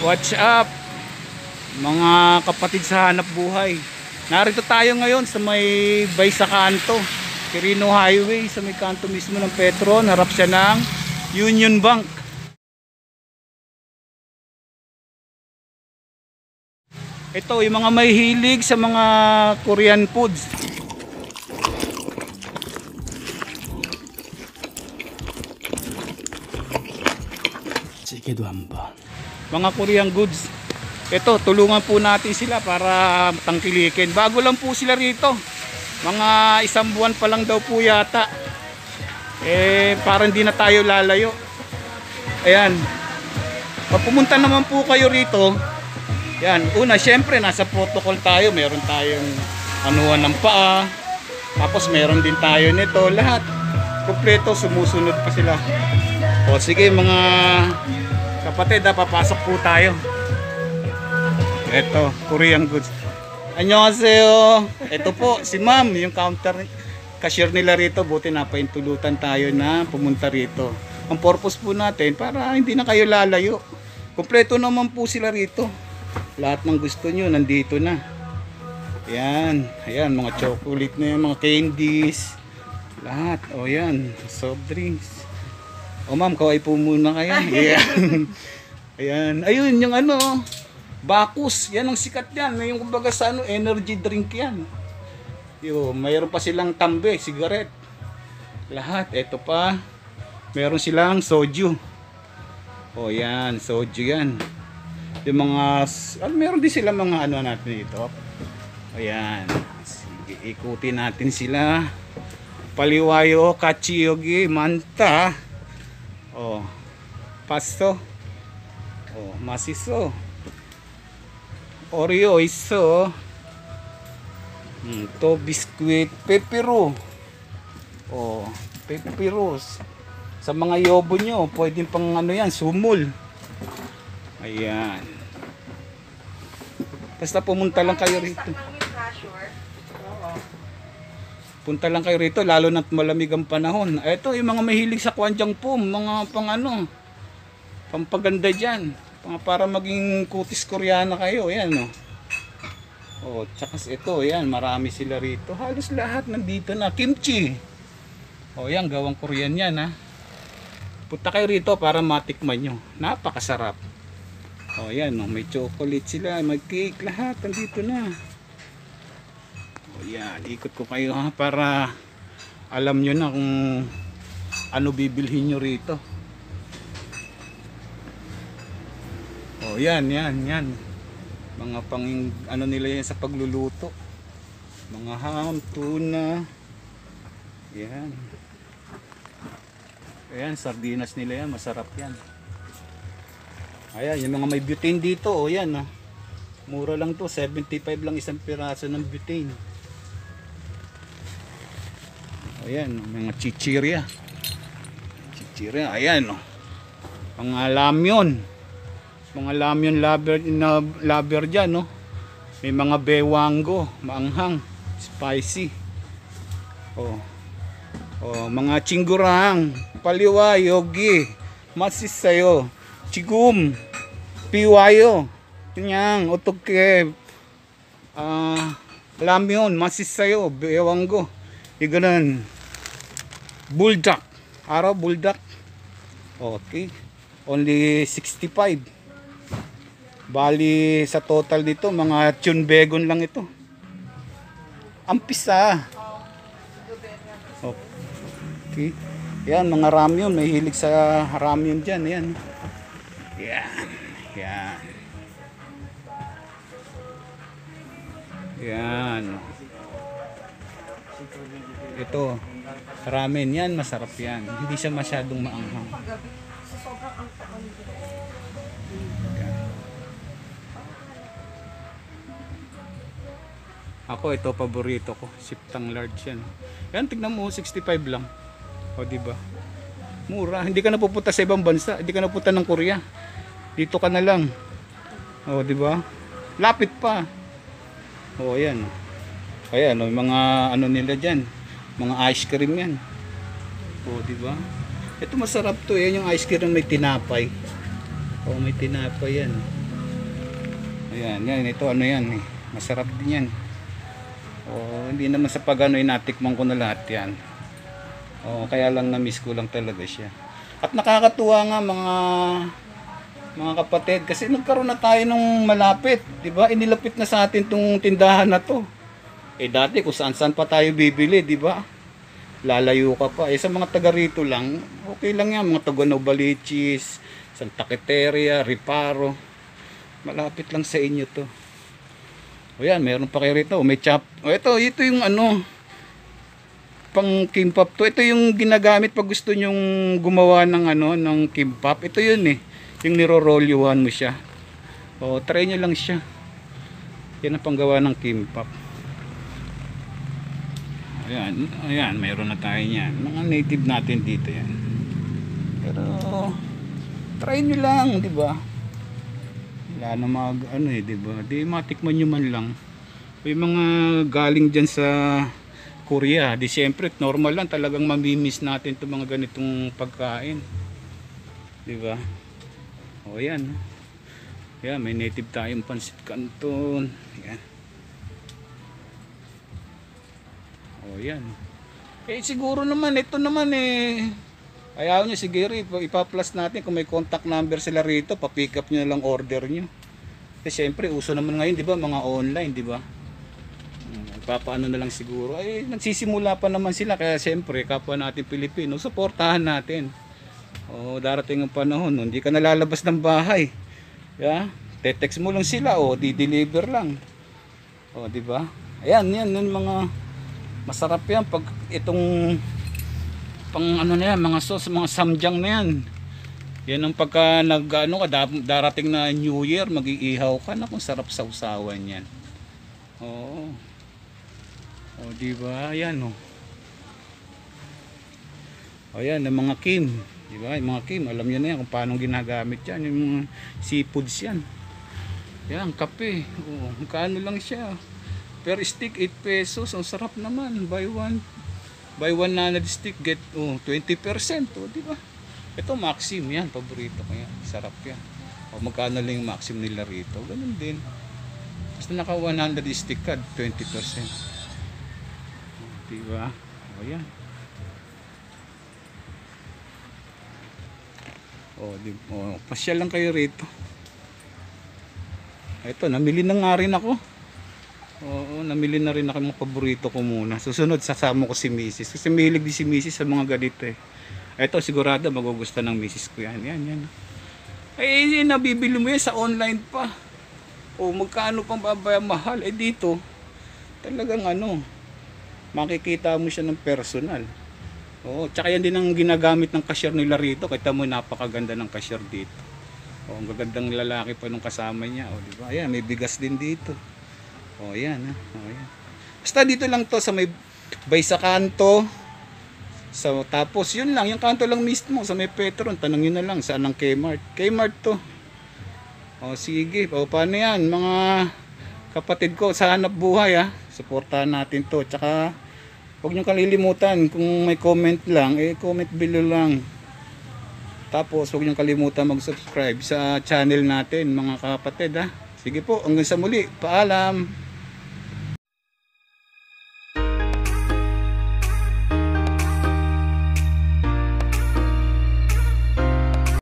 Watch up mga kapatid sa hanap buhay. Narito tayo ngayon sa may bay sa kanto, Quirino Highway, sa may kanto mismo ng Petron. Harap siya ng Union Bank. Ito yung mga may hilig sa mga Korean foods. Sige doon. Mga Korean goods. Ito, tulungan po natin sila para tangkilikin. Bago lang po sila rito. Mga 1 buwan pa lang daw po yata. Para hindi na tayo lalayo. Ayan. Pag pumunta naman po kayo rito, yan, una syempre nasa protocol tayo. Meron tayong anuhan ng paa. Tapos meron din tayo nito. Lahat kompleto, sumusunod pa sila. O sige mga kapatid, papasok po tayo. Ito, Korean goods. Annyeonghaseyo. Ito po, si ma'am, yung cashier nila rito. Buti napaintulutan tayo na pumunta rito. Ang purpose po natin, para hindi na kayo lalayo. Kompleto naman po sila rito. Lahat ng gusto nyo, nandito na. Ayan, ayan, mga chocolate na yan, mga candies. Lahat, o yan, soft drinks. O ma'am, kaway po muna kayo. Ayan. Ayan, ayun, yung ano, Bacchus, yan ang sikat yan. Yung kumbaga sa ano, energy drink yan. Yo, mayroon pa silang tambe, cigarette. Lahat, eto pa. Mayroon silang soju. O yan, soju yan. Yung mga, meron din sila mga ano natin dito. Ayan. Sige, ikutin natin sila. Paliwayo, kachiyogi, manta. O, pasto. O, masiso. Oreo iso. To biscuit, pepero. O, peperos. Sa mga yobo nyo, pwedeng pang ano yan, sumul. Ayan. Basta pumunta lang kayo rito. Punta lang kayo rito, lalo na't malamig ang panahon. Ito yung mga mahilig sa kwanjang pum, mga pang ano, pampaganda dyan. Para maging kutis Koreana kayo, yan o. O, tsaka ito, yan, marami sila rito. Halos lahat nandito na. Kimchi. O, yan, gawang Korean yan ha. Punta kayo rito para matikman nyo. Napakasarap. O, yan o, may chocolate sila, may cake, lahat nandito na. O, yan, ikot ko kayo ha, para alam nyo na kung ano bibilhin nyo rito. O, yan. Mga pang ano nila yan sa pagluluto. Mga ham, tuna. Yan. Ayan, sardinas nila yan, masarap yan. Ayan, yung mga may butane dito, o yan o. Mura lang to, 75 lang isang piraso ng butane. Ayan, mga chichirya. Chichirya, ayan o. Mga lamyon. Mga lamyon lover dyan, no? May mga bewango, maanghang, spicy. Mga chingurang, paliwa, yogi, masisayo, chigum, piwayo, kanyang, otoke, lamyon, masisayo, bewango, ganun. Buldak, araw buldak. Okay, only 65. Bali sa total dito mga chunbegon lang ito. Ampisa. Okay. Yan mga ramyun, may hilig sa ramyun diyan, yan. Yan. Yan. Ito, ramen yan, masarap yan. Hindi siya masyadong maanghang. Ako ito paborito ko, siptang large yan. Yan tignan mo 65 lang. O di ba? Mura, hindi ka na pupunta sa ibang bansa, hindi ka na pupunta ng Korea. Dito ka na lang. O di ba? Lapit pa. O yan. Ayan, mga ano nila diyan, mga ice cream yan. O di ba? Ito masarap to, yan yung ice cream may tinapay. O may tinapay yan. Ayan, yan, ito ano yan eh. Masarap din yan. Hindi naman sa pagano natikman ko na lahat yan. Kaya lang na-miss ko lang talaga siya. At nakakatuwa nga mga kapatid kasi nagkaroon na tayo ng malapit, 'di ba? Inilapit na sa atin tong tindahan na 'to. Dati kung saan-saan pa tayo bibili, 'di ba? Lalayo ka pa. Sa mga taga rito lang, okay lang 'yan, mga taga Novaliches, Santa Quiteria, Riparo. Malapit lang sa inyo 'to. Yan, meron pa kayo rito, may chop. Ito yung ano, pang kimbap to. Ito yung ginagamit pag gusto nyong gumawa ng ano, ng kimbap. Ito yun eh. Yung niro-rolluhan mo siya. Try nyo lang siya. Yan ang panggawa ng kimbap. Ayan, mayroon na tayo niyan. Mga native natin dito yan. Pero try nyo lang, di ba? Wala na di ba? Di matikman nyo man lang. May mga galing dyan sa Korea, di siyempre normal lang talagang mamimiss natin itong mga ganitong pagkain, di ba? Yan. Yan, may native tayong pansit canton. Yan. Yan. Siguro naman ito naman ayaw nyo siguro ipa-plus natin kung may contact number sila rito, pa-pick up nyo na lang order nyo. Kasi siyempre uso naman ngayon, di ba, mga online, di ba? Papaano na lang siguro, nagsisimula pa naman sila, kaya siyempre kapwa natin Pilipino, suportahan natin. Darating ang panahon, hindi ka nalalabas ng bahay, te-text mo lang sila, di-deliver lang, di ba? Ayan, yan mga masarap yan pag itong pang ano na yan, mga sauce, mga samjang na yan. Yan ang pagka darating na New Year, mag-iihaw ka na kung sarap sa usawan yan. Di ba? Ayan Ayan, ang mga kim. Di ba? Yung mga kim, alam niyo na yan kung paano ginagamit yan. Yung mga seafoods yan. Yan, kape. Magkano lang siya. Per stick, 8 pesos. Ang sarap naman. Buy one nanad stick, get 20%. Di ba? Ito Maxim yan, paborito ko yan. Sarap yan. Magkano lang yung Maxim nila rito. Ganun din. Basta naka 100 stick ka, 20%. Di ba? Yan. Pasyal lang kayo rito. Ito, namili na nga rin ako. Namili na rin ako mga paborito ko muna. Susunod sasama ko si Mrs. Kasi mahilig din si Mrs. sa mga ganito Ito sigurado magugustuhan ng Mrs. ko yan. Yan. Nabibili mo yan sa online pa. Magkano pang babaya mahal. Dito, talagang makikita mo siya ng personal. Tsaka yan din ang ginagamit ng cashier nila rito. Kita mo napakaganda ng cashier dito. Ang gagandang lalaki pa nung kasama niya. Diba? Ayan, may bigas din dito. Yan. Basta dito lang to sa may bay sa kanto. Tapos yun lang, yung kanto lang mismo sa may Petron. Tanongin na lang saan ang Kmart. Kmart to. Sige. Paano yan mga kapatid ko sa hanap buhay suportahan natin to. Tsaka huwag nyo kalilimutan kung may comment lang, comment below lang. Tapos huwag nyo kalimutan mag-subscribe sa channel natin mga kapatid Sige po, hanggang sa muli. Paalam.